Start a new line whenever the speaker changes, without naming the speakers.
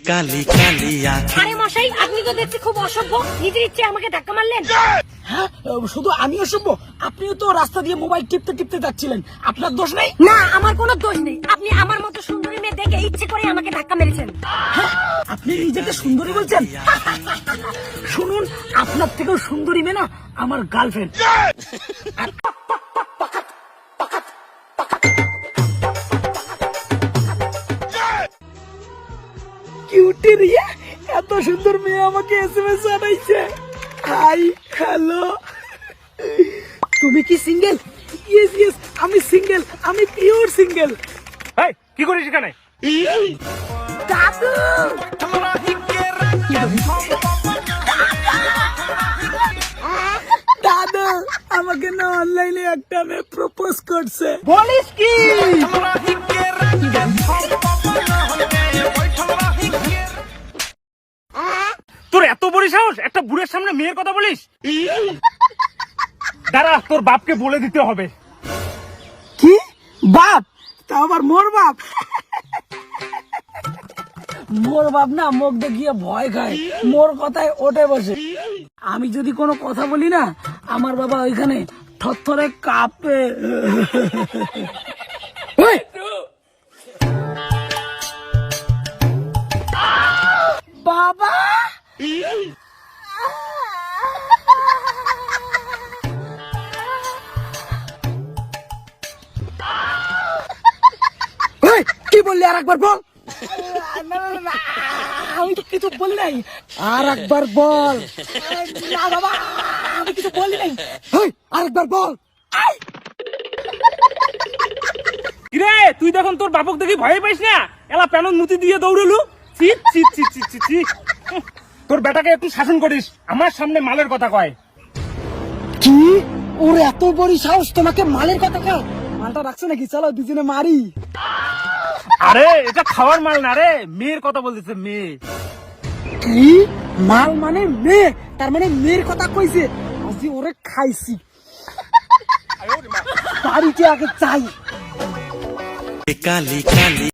কালি কালি আঁখি।
আরে মশাই, আপনি তো দেখছি খুব অসভ্য, নিজের ইচ্ছে আমাকে ধাক্কা মারলেন।
হ্যাঁ, শুধু আমি অসভ্য? আপনিও তো রাস্তা দিয়ে মোবাইল টিপতে টিপতে যাচ্ছিলেন, আপনার দোষ নেই?
না, আমার কোনো দোষ নেই। আপনি আমার মতো সুন্দরী মেয়ে দেখে ইচ্ছে করে আমাকে ধাক্কা মেরেছেন।
হ্যাঁ, আপনি নিজেকে সুন্দরী বলছেন? শুনুন, আপনার থেকেও সুন্দরী মেয়ে না আমার গার্লফ্রেন্ড। কিউটি রিয়া, এত সুন্দর মেয়ে আমাকে এসএমএস জানাইছে। হাই, হ্যালো, তুমি কি সিঙ্গেল? ইয়েস ইয়েস, আমি সিঙ্গেল, আমি পিওর সিঙ্গেল।
এই কি করিস এখানে?
দাদু, দাদু, আমাকে না অনলাইনে একটা মেয়ে প্রপোজ করছে।
বলিস কি? তোর এত বড় সাহস, একটা বুড়ের সামনে মেয়ের কথা বলিস? দাঁড়া, তোর বাপকে বলে দিতে হবে।
কি বাপ? তা আবার মোর বাপ? মোর বাপ না মুখ দেখিয়ে ভয় খায়, মোর কথায় ওঠে বসে। আমি যদি কোনো কথা বলি না, আমার বাবা ওইখানে থরথরে কাঁপে। ওই! বাবা, ওই, কি বললি আর একবার বল। আমি তো কিছু বলি নাই, আর একবার বল। না বাবা, আমি কিছু বলি নাই। আর একবার বল।
কিরে, তুই দেখুন তোর বাপক দেখি ভয় পাইস না? এলা প্যানন মুতি দিয়ে দৌড়লু। চিট চিট চিট চিট চিট চিট। তোর বেটাকে একটু শাসন করিস, আমার সামনে মালের কথা কয়।
কি? ওর এত বড় সাহস তোমাকে মালের কথা কয়? মালটা রাখছে নাকি? চলো দুজনে মারি।
আরে এটা খাওয়ার মাল না রে, মেয়ের কথা বলতেছে, মেয়ে।
কি? মাল মানে মেয়ে? তার মানে মেয়ের কথা কইছে। আজি ওরে খাইছি, বাড়িতে আগে চাই।
কালি কালি